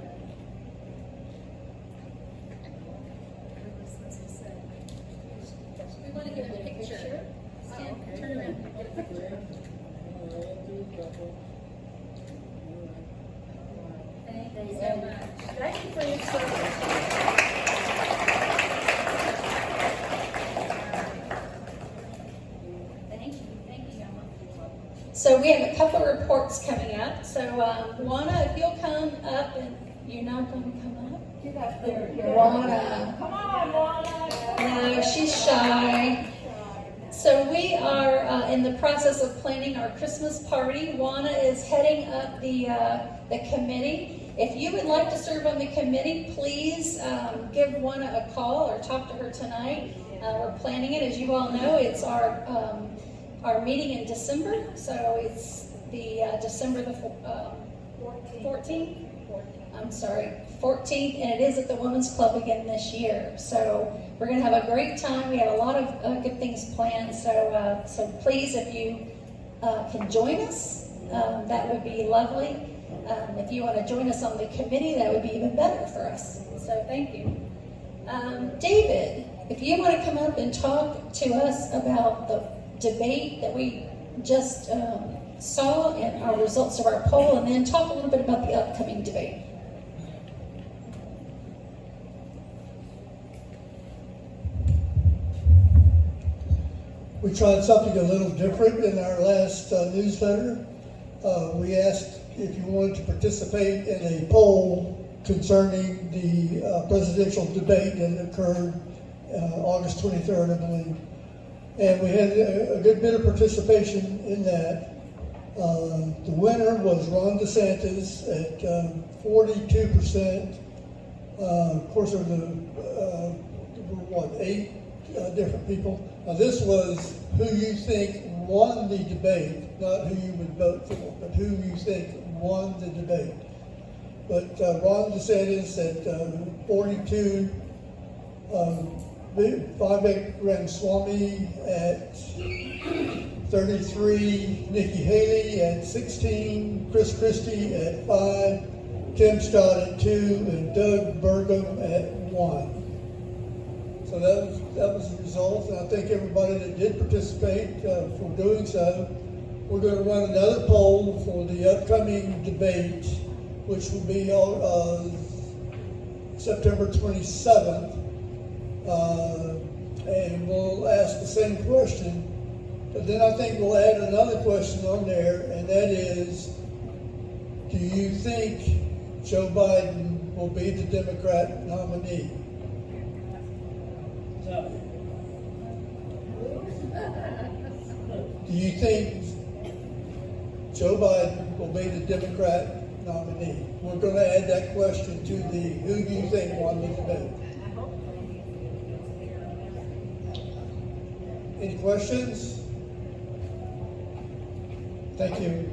We want to get a picture. Stand, turn around and get a picture. Thank you so much. Thank you for your service. Thank you, Yama. So we have a couple of reports coming up. So Juana, if you'll come up, and you're not going to come up? Get up there. Juana. Come on, Juana. No, she's shy. So we are in the process of planning our Christmas party. Juana is heading up the committee. If you would like to serve on the committee, please give Juana a call or talk to her tonight. We're planning it. As you all know, it's our meeting in December. So it's the December the 14th. I'm sorry, 14th, and it is at the Women's Club again this year. So we're going to have a great time. We have a lot of good things planned. So please, if you can join us, that would be lovely. If you want to join us on the committee, that would be even better for us. So thank you. David, if you want to come up and talk to us about the debate that we just saw and our results of our poll, and then talk a little bit about the upcoming debate. We tried something a little different in our last newsletter. We asked if you wanted to participate in a poll concerning the presidential debate that occurred August 23rd, I believe. And we had a good bit of participation in that. The winner was Ron DeSantis at 42%. Of course, there were 8 different people. Now, this was who you think won the debate, not who you would vote for, but who you think won the debate. But Ron DeSantis at 42, Vivek Ramaswamy at 33, Nikki Haley at 16, Chris Christie at 5, Tim Stott at 2, and Doug Burgum at 1. So that was the result, and I thank everybody that did participate for doing so. We're going to run another poll for the upcoming debate, which will be on September 27th, and we'll ask the same question. But then I think we'll add another question on there, and that is, do you think Joe Biden will be the Democrat nominee? So, do you think Joe Biden will be the Democrat nominee? We're going to add that question to the who do you think won the debate. Any questions? Thank you.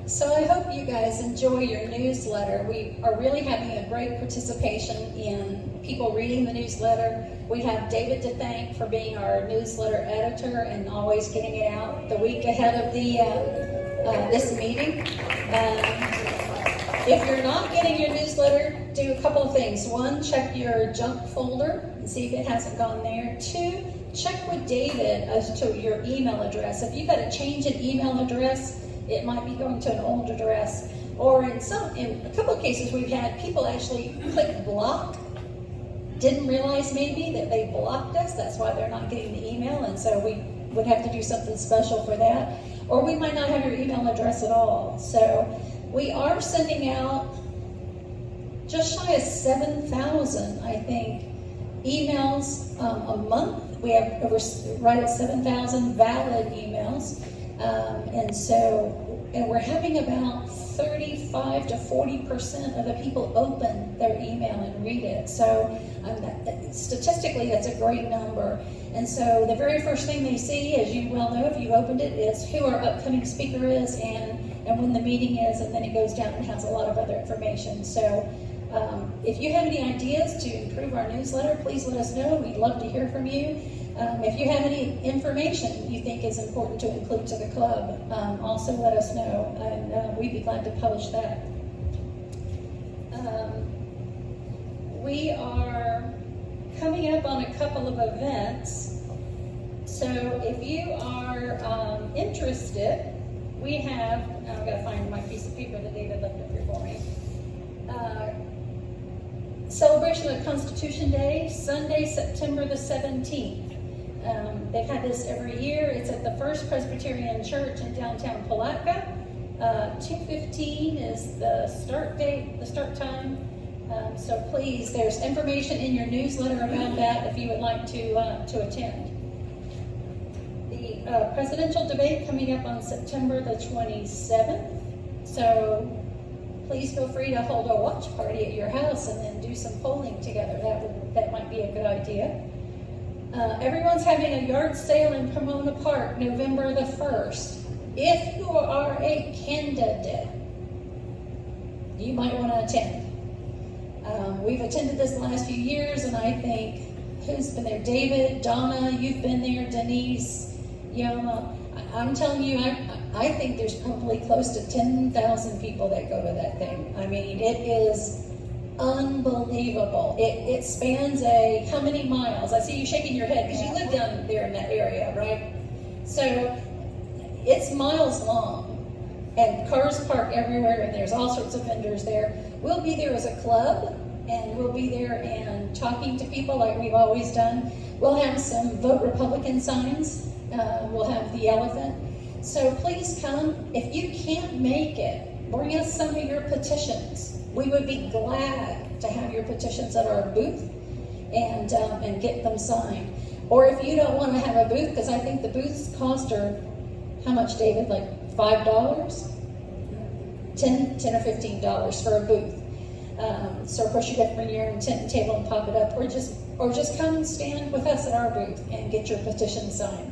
So I hope you guys enjoy your newsletter. We are really having a great participation in people reading the newsletter. We have David to thank for being our newsletter editor and always getting it out the week ahead of the this meeting. If you're not getting your newsletter, do a couple of things. One, check your junk folder and see if it hasn't gone there. Two, check with David as to your email address. If you've got to change an email address, it might be going to an old address. Or in a couple of cases, we've had people actually click block, didn't realize maybe that they blocked us. That's why they're not getting the email, and so we would have to do something special for that. Or we might not have your email address at all. So we are sending out just shy of 7,000, I think, emails a month. We have right at 7,000 valid emails. And we're having about 35 to 40% of the people open their email and read it. So statistically, that's a great number. And so the very first thing they see, as you well know if you've opened it, is who our upcoming speaker is and when the meeting is, and then it goes down and has a lot of other information. So if you have any ideas to improve our newsletter, please let us know. We'd love to hear from you. If you have any information you think is important to include to the club, also let us know, and we'd be glad to publish that. We are coming up on a couple of events, so if you are interested, we have, I've got to find my piece of paper that David left up here for me. Celebration of Constitution Day, Sunday, September the 17th. They've had this every year. It's at the First Presbyterian Church in downtown Palatka. 2:15 is the start date, the start time. So please, there's information in your newsletter about that if you would like to attend. The presidential debate coming up on September the 27th. So please feel free to hold a watch party at your house and then do some polling together. That might be a good idea. Everyone's having a yard sale in Pomona Park, November the 1st. If you are a candidate, you might want to attend. We've attended this the last few years, and I think, who's been there? David, Donna, you've been there, Denise, Yoma. I'm telling you, I think there's probably close to 10,000 people that go to that thing. I mean, it is unbelievable. It spans how many miles? I see you shaking your head because you live down there in that area, right? So it's miles long, and cars park everywhere, and there's all sorts of vendors there. We'll be there as a club, and we'll be there and talking to people like we've always done. We'll have some Vote Republican signs. We'll have the elephant. So please come. If you can't make it, bring us some of your petitions. We would be glad to have your petitions at our booth and get them signed. Or if you don't want to have a booth, because I think the booths cost are, how much, David? Like $5? $10 or $15 for a booth. So of course you have to bring your own tent and table and pop it up, or just come and stand with us at our booth and get your petition signed.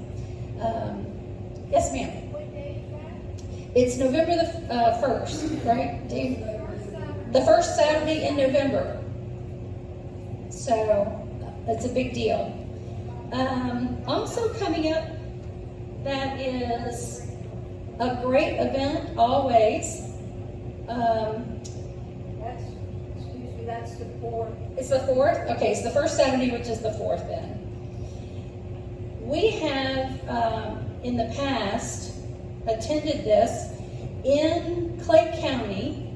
Yes, ma'am. What day is that? It's November the 1st, right, Dave? The first Saturday in November. So that's a big deal. Also coming up, that is a great event always. That's the 4th. It's the 4th? Okay, it's the first Saturday, which is the 4th then. We have, in the past, attended this in Clay County.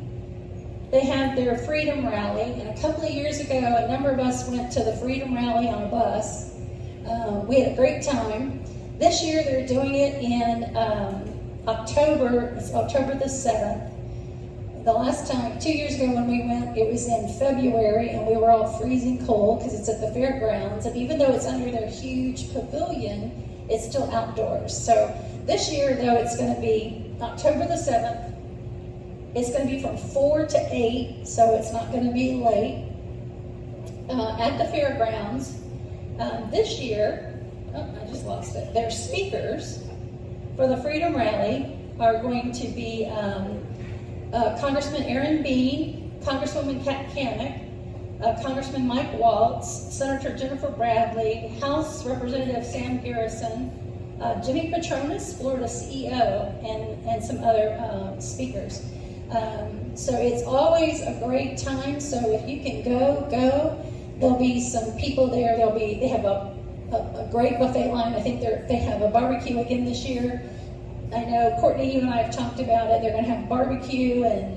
They have their Freedom Rally, and a couple of years ago, a number of us went to the Freedom Rally on a bus. We had a great time. This year, they're doing it in October. It's October the 7th. the last time, 2 years ago when we went, it was in February, and we were all freezing cold because it's at the fairgrounds. And even though it's under their huge pavilion, it's still outdoors. So this year, though, it's going to be October the 7th. It's going to be from 4 to 8, so it's not going to be late. At the fairgrounds. This year, I just lost it. Their speakers for the Freedom Rally are going to be Congressman Aaron Bean, Congresswoman Kat Kannick, Congressman Mike Waltz, Senator Jennifer Bradley, House Representative Sam Garrison, Jimmy Petronas, Florida CEO, and some other speakers. So it's always a great time. So if you can go. There'll be some people there. They have a great buffet line. I think they have a barbecue again this year. I know Courtney, you and I have talked about it. They're going to have barbecue, and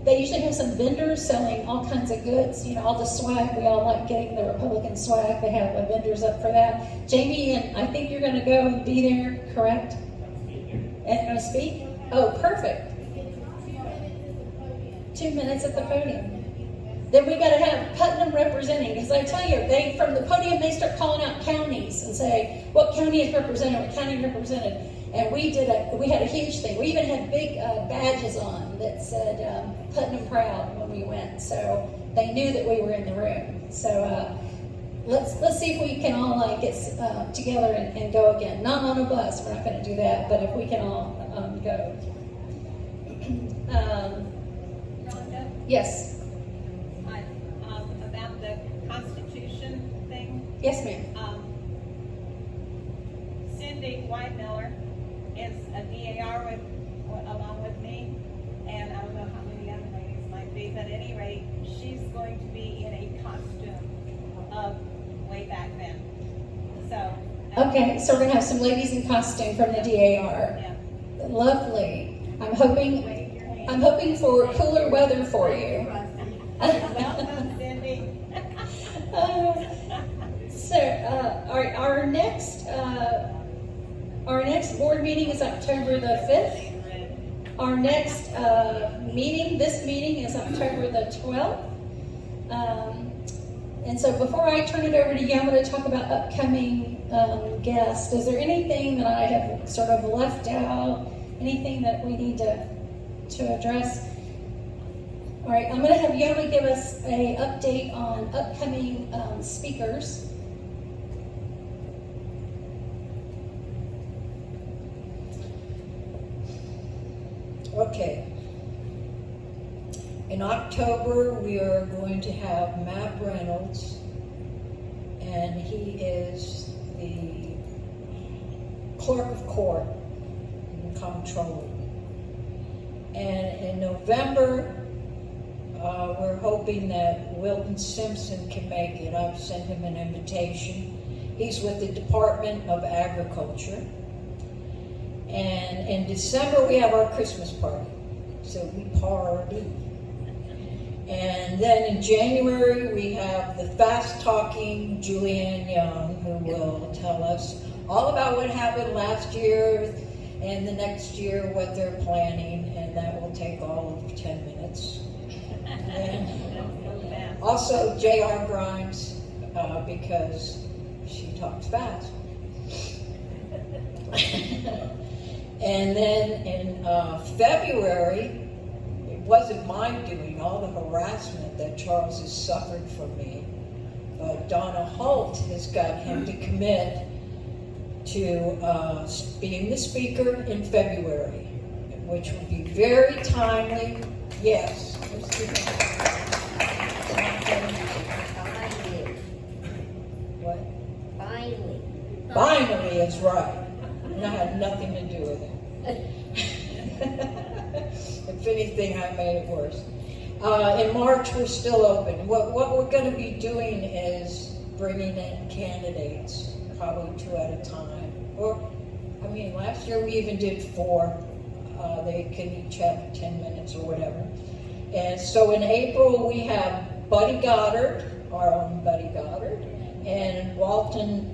they usually have some vendors selling all kinds of goods. You know, all the swag. We all like getting the Republican swag. They have vendors up for that. Jamie, and I think you're going to go and be there, correct? And going to speak? Oh, perfect. 2 minutes at the podium. Then we got to have Putnam representing, because I tell you, from the podium they start calling out counties and say what county is represented, what county represented, and we had a huge thing. We even had big badges on that said Putnam proud when we went, so they knew that we were in the room. So let's see if we can all get together and go again. Not on a bus, we're not going to do that, but if we can all go. Yes. About the Constitution thing. Yes, ma'am. Cindy Whitemiller is a DAR along with me, and I don't know how many other ladies might be, but at any rate, she's going to be in a costume of way back then. So. Okay, so we're gonna have some ladies in costume from the DAR. Yeah. Lovely. I'm hoping for cooler weather for you. Welcome, Cindy. So our next board meeting is October the 5th. Our next this meeting is October the 12th. And so before I turn it over to you, I'm going to talk about upcoming guests. Is there anything that I have sort of left out? Anything that we need to address? All right, I'm going to have Yoma give us an update on upcoming speakers. Okay. In October, we are going to have Matt Reynolds, and he is the clerk of court and comptroller. And in November, we're hoping that Wilton Simpson can make it. I've sent him an invitation. He's with the Department of Agriculture. And in December, we have our Christmas party. So we party. And then in January, we have the fast-talking Julianne Young, who will tell us all about what happened last year and the next year, what they're planning, and that will take all of 10 minutes. And also J.R. Grimes, because she talks fast. And then in February, it wasn't my doing, all the harassment that Charles has suffered from me, but Donna Holt has got him to commit to being the speaker in February, which will be very timely. Yes. What? Finally is right. And I had nothing to do with it. If anything, I made it worse. In March, we're still open. What we're going to be doing is bringing in candidates, probably 2 at a time. Last year we even did 4. They can each have 10 minutes or whatever. And so in April, we have Buddy Goddard, our own Buddy Goddard, and Walton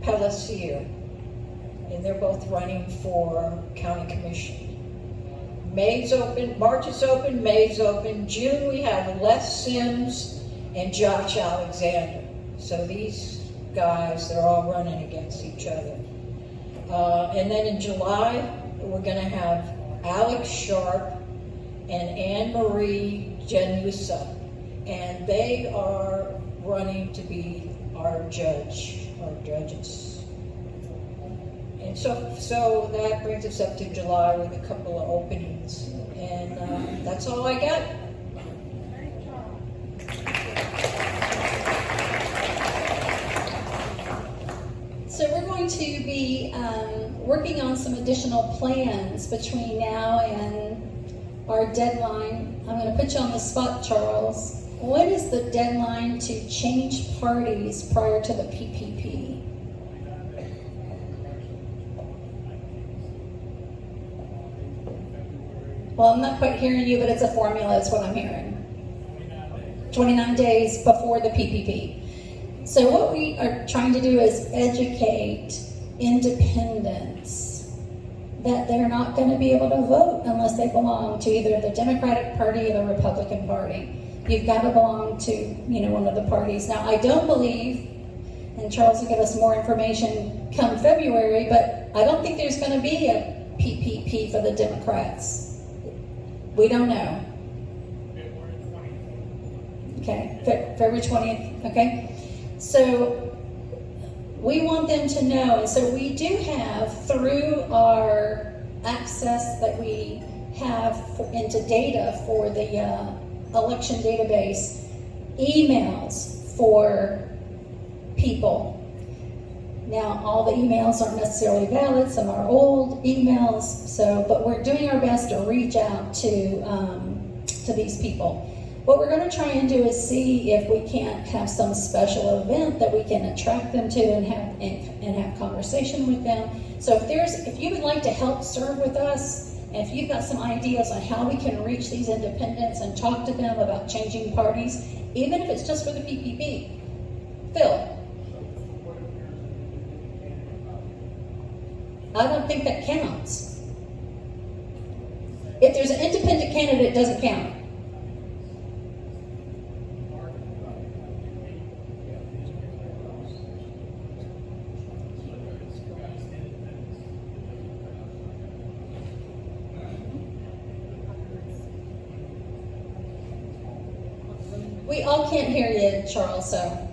Pelletier. And they're both running for county commission. May's open, March is open, May's open. June we have Les Sims and Josh Alexander. So these guys, they're all running against each other. And then in July, we're going to have Alex Sharp and Anne Marie Genusa. And they are running to be our judges. And so that brings us up to July with a couple of openings. And that's all I got. So we're going to be working on some additional plans between now and our deadline. I'm going to put you on the spot, Charles. What is the deadline to change parties prior to the PPP? Well, I'm not quite hearing you, but it's a formula is what I'm hearing. 29 days before the PPP. So what we are trying to do is educate independents that they're not going to be able to vote unless they belong to either the Democratic Party or the Republican Party. You've got to belong to, one of the parties. Now, I don't believe, and Charles will give us more information come February, but I don't think there's going to be a PPP for the Democrats. We don't know. Okay, February 20th, okay? So we want them to know, and so we do have, through our access that we have into data for the election database, emails for people. Now, all the emails aren't necessarily valid, some are old emails, but we're doing our best to reach out to these people. What we're going to try and do is see if we can't have some special event that we can attract them to and have conversation with them. So if you would like to help serve with us, and if you've got some ideas on how we can reach these independents and talk to them about changing parties, even if it's just for the PPP, Phil. I don't think that counts. If there's an independent candidate, it doesn't count. We all can't hear you, Charles, so.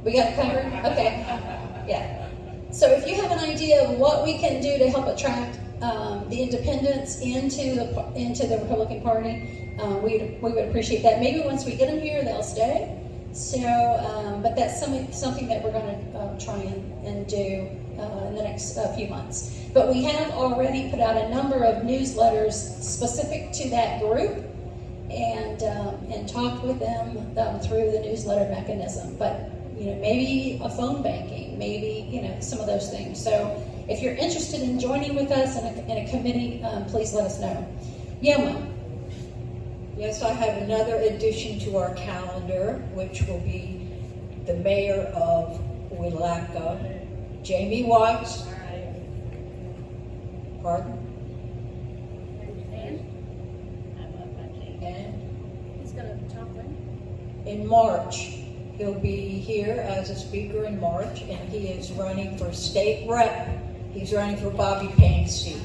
We got it covered? Okay. Yeah. So if you have an idea of what we can do to help attract the independents into the Republican Party, we would appreciate that. Maybe once we get them here, they'll stay. So, but that's something that we're going to try and do in the next few months. But we have already put out a number of newsletters specific to that group, and talked with them through the newsletter mechanism. But maybe a phone banking, maybe some of those things. So if you're interested in joining with us in a committee, please let us know. Yema. Yes, I have another addition to our calendar, which will be the mayor of Willaca, Jamie Watts. Pardon? He's gonna talk when? In March. He'll be here as a speaker in March, and he is running for state rep. He's running for Bobby Payne's seat.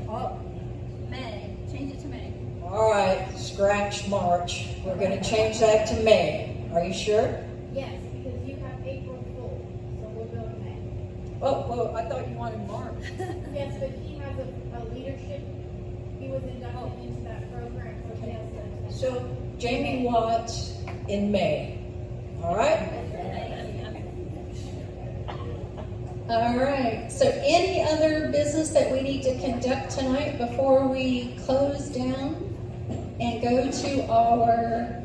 Oh, May. Change it to May. All right, scratch March. We're going to change that to May. Are you sure? Yes, because you have April full, so we'll go to May. Oh, well, I thought you wanted March. Yes, but he has a leadership, he was inducted into that program, so he has to. So, Jamie Watts in May. All right? All right. So any other business that we need to conduct tonight before we close down and go to our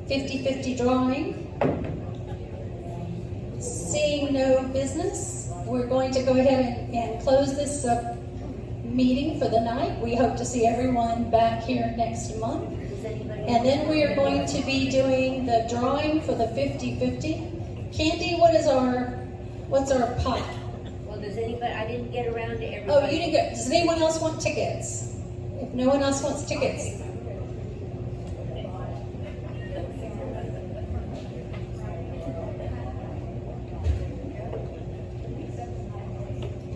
50-50 drawing? Seeing no business, we're going to go ahead and close this meeting for the night. We hope to see everyone back here next month. And then we are going to be doing the drawing for the 50-50. Candy, what is our What's our pot? Well, does anybody, I didn't get around to everybody. Oh, you didn't go. Does anyone else want tickets? If no one else wants tickets.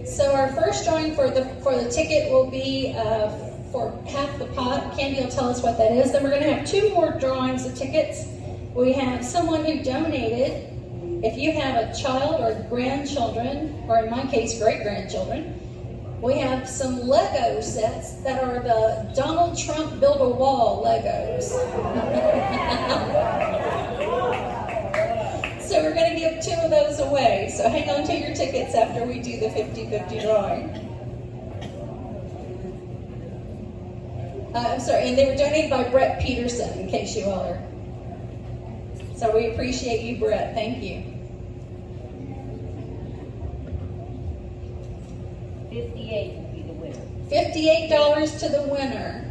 So our first drawing for the ticket will be for half the pot. Candy will tell us what that is. Then we're going to have 2 more drawings of tickets. We have someone who donated. If you have a child or grandchildren, or in my case, great-grandchildren, we have some Lego sets that are the Donald Trump Build a Wall Legos. So we're going to give 2 of those away. So hang on to your tickets after we do the 50-50 drawing. I'm sorry, and they were donated by Brett Peterson, in case you all are. So we appreciate you, Brett. Thank you. $58 would be the winner. $58 to the winner.